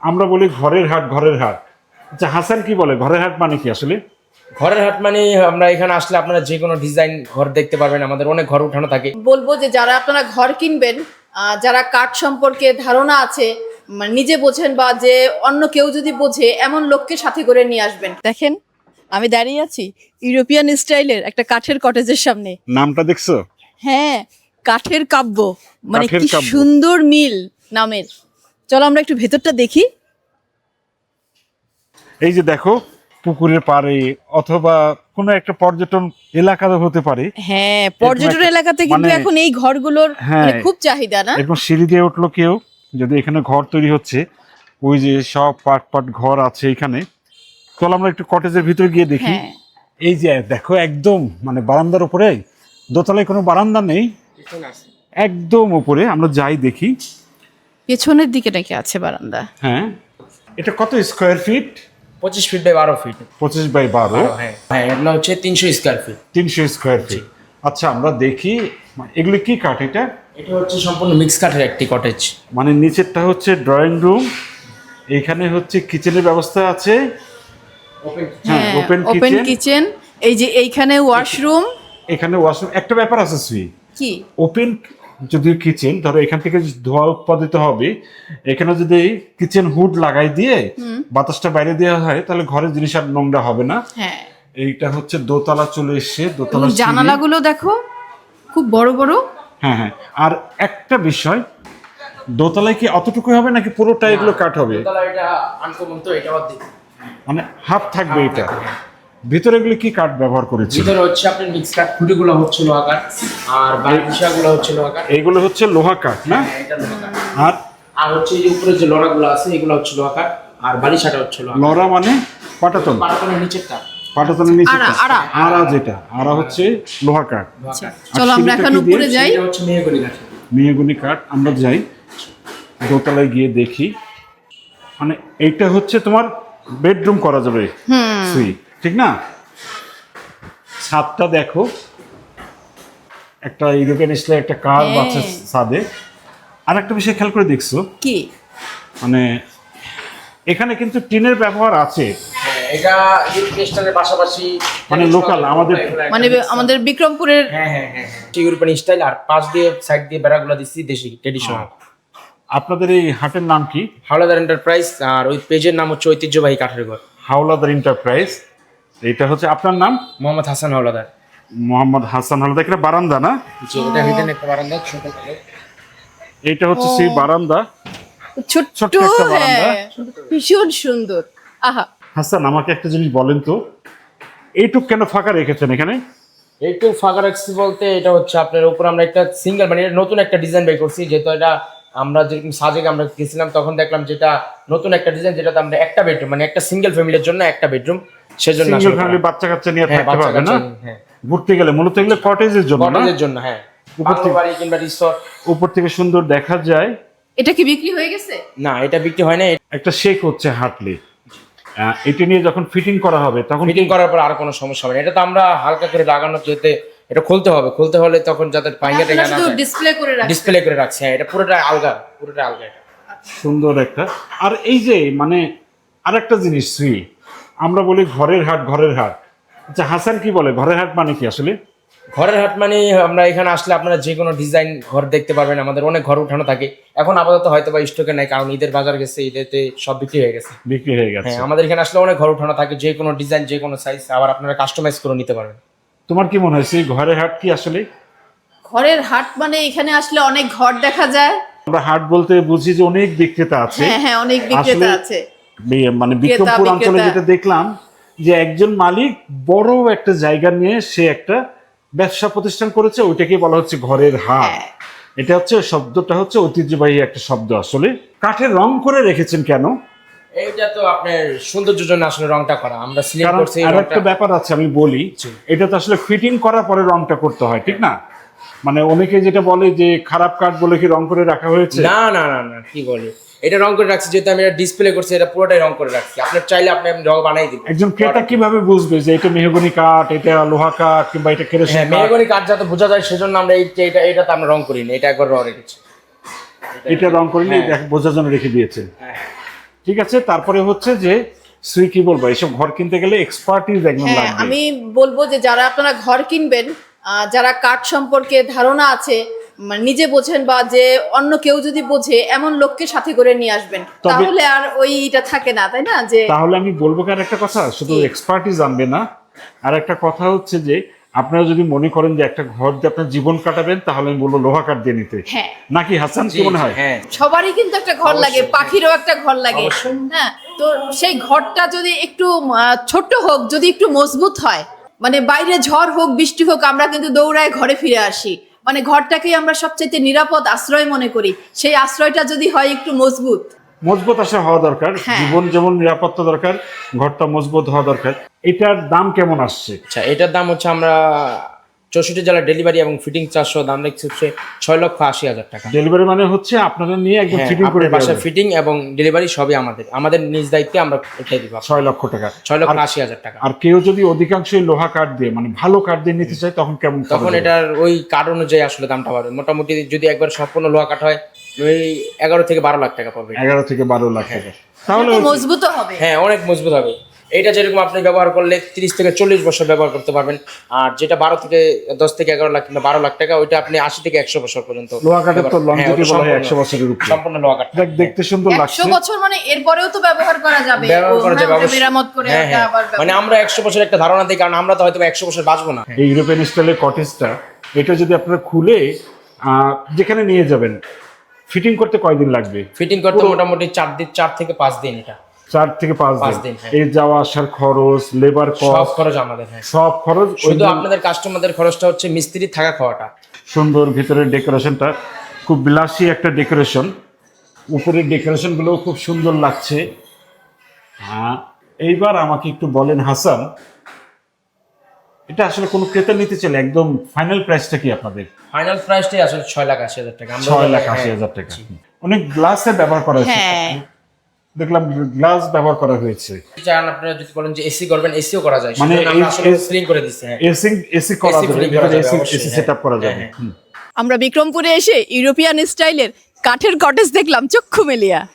আমরা বলি ঘরের হাট ঘরের হাট। আচ্ছা হাসান কি বলে ঘরের হাট মানে কি আসলে? ঘরের হাট মানে আমরা এখানে আসলে আপনারা যে কোনো ডিজাইন ঘর দেখতে পারবেন, আমাদের অনেক ঘর উঠানো থাকে। বলবো যে যারা আপনারা ঘর কিনবেন, যারা কাঠ সম্পর্কে ধারণা আছে, মানে নিজে বোঝেন বা যে অন্য কেউ যদি বোঝে এমন লোককে সাথে করে নিয়ে আসবেন। দেখেন আমি দাঁড়িয়ে আছি ইউরোপিয়ান স্টাইলের একটা কাঠের কটেজের সামনে। নামটা দেখছো? হ্যাঁ, কাঠের কাব্য, মানে কাঠের কি কাব্য। সুন্দর মিল নামের। চলো আমরা একটু ভেতরটা দেখি। এই যে দেখো, পুকুরের পাড়ে অথবা কোনো একটা পর্যটন এলাকাতে হতে পারে। হ্যাঁ, পর্যটন একটা- এলাকাতে কিন্তু মানে- এখন এই ঘরগুলোর হ্যাঁ, মানে খুব চাহিদা না? এরকম সিঁড়ি দিয়ে উঠলো কেউ, যদি এখানে ঘর তৈরি হচ্ছে, ওই যে সব পাট পাট ঘর আছে এখানে। চলো আমরা একটু কটেজের ভিতরে গিয়ে দেখি। হ্যাঁ, এই যে দেখো, একদম মানে বারান্দার উপরে, দোতলায় কোনো বারান্দা নেই, একদম উপরে। আমরা যাই দেখি। পেছনের দিকে নাকি আছে বারান্দা। হ্যাঁ, এটা কত square feet? 25 feet by 12 feet. 25 by 12। হ্যাঁ হ্যাঁ, এগুলো হচ্ছে 300 স্কোয়ার ফিট। 300 square feet. আচ্ছা আমরা দেখি, এগুলি কি কাঠ এটা? এটা হচ্ছে সম্পূর্ণ মিক্স কাঠের একটি কটেজ। মানে নিচেরটা হচ্ছে ড্রয়িং রুম, এখানে হচ্ছে কিচেনের ব্যবস্থা আছে। হ্যাঁ, হ্যাঁ, ওপেন ওপেন কিচেন। কিচেন। এই যে এইখানে ওয়াশরুম। এখানে ওয়াশরুম। একটা ব্যাপার আছে সুই, কি? ওপেন যদি কিচেন, ধরো এখান থেকে ধোঁয়া উৎপাদিত হবে, এখানে যদি কিচেন হুড লাগাই দিয়ে বাতাসটা বাইরে দেওয়া হয়, তাহলে ঘরের জিনিস আর নোংরা হবে না। হ্যাঁ, এইটা হচ্ছে দোতলা চলে এসছে, দোতলা এবং জানালাগুলো দেখো খুব বড় বড়। হ্যাঁ হ্যাঁ। আর একটা বিষয়, দোতলায় কি অতটুকু হবে নাকি পুরোটা এগুলো কাঠ হবে? দোতলা এটা আনকমন, তো এটা অর্ধেক। মানে হাফ থাকবে এটা। ভিতরে এগুলো কি কাঠ ব্যবহার করেছে? ভিতরে হচ্ছে আপনার মিক্স কাঠ, খুঁটিগুলো হচ্ছে লোহা কাঠ, আর বালিশাগুলো হচ্ছে লোহা কাঠ। এইগুলো হচ্ছে লোহা কাঠ না? হ্যাঁ, এটা লোহা কাঠ। আর আর হচ্ছে এই যে উপরে যে লড়াগুলো আছে, এগুলো হচ্ছে লোহা কাঠ, আর বালিশাটা হচ্ছে লোহা কাঠ। লড়া মানে পাটাতন? পাটাতনের নিচেরটা পাটাতনের নিচে আড়া, আড়া। আড়া, যেটা আড়া হচ্ছে লোহা কাঠ। লোহা কাঠ। চলো আমরা সিঁড়িটা এখন কি দিয়ে? উপরে যাই। এটা হচ্ছে মেহগনি কাঠ। মেহগনি কাঠ। আমরা যাই দোতলায় গিয়ে দেখি। মানে এইটা হচ্ছে তোমার বেডরুম করা যাবে, সুই, ঠিক না? ছাদটা দেখো, একটা ইউরোপিয়ান স্টাইলের একটা কার্ভ হ্যাঁ। আছে ছাদে। আর একটা বিষয় খেয়াল করে দেখছো, কি? মানে এখানে কিন্তু টিনের ব্যবহার আছে। হ্যাঁ, এটা ইউরোপিয়ানের পাশাপাশি মানে local, আমাদের- মানে আমাদের বিক্রমপুরের। হ্যাঁ হ্যাঁ হ্যাঁ, ইউরোপিয়ান স্টাইল, আর পাশ দিয়ে সাইড দিয়ে বেড়াগুলো দিচ্ছি দেশি ট্রেডিশনাল। আপনাদের এই হাটের নাম কি? হাওলাদার এন্টারপ্রাইজ, আর ওই পেজের নাম হচ্ছে ঐতিহ্যবাহী কাঠের ঘর। হাওলাদার এন্টারপ্রাইজ। এটা হচ্ছে আপনার নাম? মোহাম্মদ হাসান হাওলাদার। মোহাম্মদ হাসান হাওলাদার। এটা বারান্দা না? যে এটা হিডেন একটা বারান্দা, ছোট করে। এইটা হচ্ছে সেই বারান্দা। ছোট্ট, ছোট্ট একটা বারান্দা। হ্যাঁ, ভীষণ সুন্দর। আহা, হাসান, আমাকে একটা জিনিস বলেন তো, এইটুক কেন ফাঁকা রেখেছেন এখানে? একটু ফাঁকা রাখছি বলতে, এটা হচ্ছে আপনার উপর আমরা একটা সিঙ্গেল, মানে এটা নতুন একটা ডিজাইন বের করছি। যেহেতু এটা আমরা যেরকম সাজেকে আমরা গেছিলাম, তখন দেখলাম যেটা নতুন একটা ডিজাইন, যেটাতে আমরা একটা বেডরুম, মানে একটা সিঙ্গেল ফ্যামিলির জন্য একটা বেডরুম, সেজন্য সিঙ্গেল আসলে করা। ফ্যামিলি বাচ্চা কাচ্চা নিয়ে হ্যাঁ, থাকতে বাচ্চা পারবে না? কাচ্চা, হ্যাঁ। ঘুরতে গেলে মূলত এগুলো কটেজের জন্য না? কটেজের জন্য, হ্যাঁ। উপর থেকে- বাংলো বাড়ি কিংবা রিসর্ট। উপর থেকে সুন্দর দেখা যায়। এটা কি বিক্রি হয়ে গেছে? না, এটা বিক্রি হয় না। একটা শেক হচ্ছে হাঁটলে, এটা নিয়ে যখন ফিটিং করা হবে তখন ফিটিং করার পর আর কোনো সমস্যা হবে না। এটা তো আমরা হালকা করে লাগানো, যেতে এটা খুলতে হবে, খুলতে হলে তখন যাতে পাইঙ্গা টেঙ্গা না শুধু যায়। ডিসপ্লে করে রাখছি। ডিসপ্লে করে রাখছি, হ্যাঁ। এটা পুরোটা আলগা, পুরোটা আলগা এটা। সুন্দর একটা। আর এই যে মানে আরেকটা জিনিস সুই, আমরা বলি ঘরের হাট ঘরের হাট। আচ্ছা হাসান কি বলে ঘরের হাট মানে কি আসলে? ঘরের হাট মানে আমরা এখানে আসলে আপনারা যে কোনো ডিজাইন ঘর দেখতে পারবেন, আমাদের অনেক ঘর উঠানো থাকে। এখন আপাতত হয়তো বা স্টকে নাই, কারণ ঈদের বাজার গেছে, ঈদেতে সব বিক্রি হয়ে গেছে। বিক্রি হয়ে গেছে। হ্যাঁ, আমাদের এখানে আসলে অনেক ঘর উঠানো থাকে, যে কোনো ডিজাইন, যে কোনো সাইজ, আবার আপনারা কাস্টমাইজ করে নিতে পারবেন। তোমার কি মনে হয় সেই ঘরের হাট কি আসলে? ঘরের হাট মানে এখানে আসলে অনেক ঘর দেখা যায়। আমরা হাট বলতে বুঝি যে অনেক বিক্রেতা আছে। হ্যাঁ হ্যাঁ, অনেক বিক্রেতা আসলে আছে। মানে বিক্রমপুর অঞ্চলে বিক্রেতা। যেটা দেখলাম, যে একজন মালিক বড় একটা জায়গা নিয়ে সে একটা ব্যবসা প্রতিষ্ঠান করেছে, ওইটাকে বলা হচ্ছে ঘরের হাট। হ্যাঁ। এটা হচ্ছে, শব্দটা হচ্ছে ঐতিহ্যবাহী একটা শব্দ। আসলে কাঠের রং করে রেখেছেন কেন? এইটা তো আপনার সৌন্দর্যের জন্য আসলে রংটা করা, আমরা সিলেক্ট কারণ করছি এই আর রংটা। একটা ব্যাপার আছে, আমি বলি, এটা তো আসলে ফিটিং করার পরে রংটা করতে হয়, ঠিক না? মানে অনেকে যেটা বলে যে খারাপ কাঠ বলে কি রং করে রাখা হয়েছে? না না না না, কি বলে, এটা রং করে রাখছি। যেহেতু আমি এটা ডিসপ্লে করছি, এটা পুরোটাই রং করে রাখছি। আপনার চাইলে আপনি রং বানাই দিবেন। একজন ক্রেতা কিভাবে বুঝবে যে এটা মেহগনি কাঠ, এটা লোহা কাঠ, কিংবা এটা কেরোসিন হ্যাঁ, কাঠ? মেহগনি কাঠ যাতে বোঝা যায়, সেজন্য আমরা এটাতে আমরা রং করি না, এটা একবার রং রেখেছি। এটা রং করে নিয়ে হ্যাঁ। বোঝার জন্য রেখে দিয়েছে। হ্যাঁ। ঠিক আছে, তারপরে হচ্ছে যে কি বলবো, এইসব ঘর কিনতে গেলে এক্সপার্টিস একদম হ্যাঁ, লাগবে। আমি বলবো যে যারা আপনারা ঘর কিনবেন, যারা কাঠ সম্পর্কে ধারণা আছে, মানে নিজে বোঝেন বা যে অন্য কেউ যদি বোঝে এমন লোককে সাথে করে নিয়ে আসবেন, তাহলে আর ওইটা থাকে না, তাই না? যে তাহলে আমি বলবো কি আর একটা কথা, শুধু এক্সপার্টিস আনবে না, আর একটা কথা হচ্ছে যে আপনারা যদি মনে করেন যে একটা ঘর দিয়ে আপনার জীবন কাটাবেন, তাহলে আমি বলবো লোহা কাঠ দিয়ে নিতে। হ্যাঁ, নাকি হাসান, কি মনে হয়? হ্যাঁ, সবারই কিন্তু একটা ঘর লাগে, পাখিরও একটা ঘর লাগে। অবশ্যই। হ্যাঁ, তো সেই ঘরটা যদি একটু ছোট হোক, যদি একটু মজবুত হয়, মানে বাইরে ঝড় হোক বৃষ্টি হোক, আমরা কিন্তু দৌড়ায় ঘরে ফিরে আসি, মানে ঘরটাকেই আমরা সবচেয়ে নিরাপদ আশ্রয় মনে করি। সেই আশ্রয়টা যদি হয় একটু মজবুত, মজবুত আসা হওয়া দরকার, হ্যাঁ। জীবন যেমন নিরাপত্তা দরকার, ঘরটা মজবুত হওয়া দরকার। এটার দাম কেমন আসছে? আচ্ছা, এটার দাম হচ্ছে আমরা 64 জেলা ডেলিভারি এবং ফিটিং চার্জ সহ দাম রাখছি হচ্ছে 6,80,000 টাকা। ডেলিভারি মানে হচ্ছে আপনারা নিয়ে একদম হ্যাঁ, ফিটিং করে আপনার বাসায় দেবেন। ফিটিং এবং ডেলিভারি সবই আমাদের নিজ দায়িত্বে আমরা উঠাই দিব। 6 লক্ষ টাকা। 6,80,000 টাকা। আর কেউ যদি অধিকাংশই লোহা কাঠ দিয়ে, মানে ভালো কাঠ দিয়ে নিতে চায়, তখন কেমন খরচ তখন হবে? এটার ওই কাঠ অনুযায়ী আসলে দামটা বাড়বে। মোটামুটি যদি একবার সম্পূর্ণ লোহা কাঠ হয়, ওই 11 থেকে 12 লাখ টাকা পড়বে। 11 থেকে 12 লাখ টাকা। তাহলে কিন্তু মজবুত হবে। হ্যাঁ, অনেক মজবুত হবে। এটা যেরকম আপনি ব্যবহার করলে 30 থেকে 40 বছর ব্যবহার করতে পারবেন। আর যেটা 10 থেকে 11 লাখ কিংবা 12 লাখ টাকা, ওইটা আপনি 80 থেকে 100 বছর পর্যন্ত লোহা কাঠের তো হ্যাঁ, লঞ্জিটি ওটা বলা হয় সম্পূর্ণ- 100 বছরের উপরে। সম্পূর্ণ লোহা কাঠ। দেখতে সুন্দর 100 লাগছে। বছর মানে এরপরেও তো ব্যবহার করা যাবে, ব্যবহার করা যাবে ওটা অবশ্যই। মেরামত করে হ্যাঁ, ওটা হ্যাঁ। আবার মানে আমরা 100 বছর একটা ধারণা দিই, কারণ আমরা তো হয়তো 100 বছর বাঁচবো না। এই ইউরোপিয়ান স্টাইলের কটেজটা, এটা যদি আপনারা খুলে যেখানে নিয়ে যাবেন, ফিটিং করতে কয়দিন লাগবে? ফিটিং করতে মোটামুটি 4 থেকে 5 দিন। এটা 4 থেকে 5 5 দিন। দিন, হ্যাঁ। এই যাওয়া আসার খরচ, লেবার সব কস্ট, খরচ আমাদের। হ্যাঁ, সব খরচ। শুধু আপনাদের কাস্টমারদের খরচটা হচ্ছে মিস্ত্রি থাকা খাওয়াটা। সুন্দর ভিতরের ডেকোরেশনটা, খুব বিলাসী একটা ডেকোরেশন। উপরের ডেকোরেশন গুলো খুব সুন্দর লাগছে। হ্যাঁ, এইবার আমাকে একটু বলেন হাসান, এটা আসলে কোনো ক্রেতা নিতে চাইলে একদম ফাইনাল প্রাইসটা কি আপনাদের? ফাইনাল প্রাইসটাই আসলে 6,80,000 টাকা। 6,80,000 টাকা। অনেক গ্লাসের ব্যবহার করা হয়েছে, হ্যাঁ। দেখলাম গ্লাস ব্যবহার করা হয়েছে। চান আপনারা যদি বলেন যে এসি করবেন, এসিও করা যায়। মানে মানে আমরা আসলে এই- সিলিং করে দিচ্ছি। হ্যাঁ, এসি করা AC যাবে, fitting করা যাবে, এসি অবশ্যই, সেটআপ করা যাবে। হ্যাঁ, হুম। আমরা বিক্রমপুরে এসে ইউরোপিয়ান স্টাইলের কাঠের কটেজ দেখলাম চক্ষু মেলিয়া।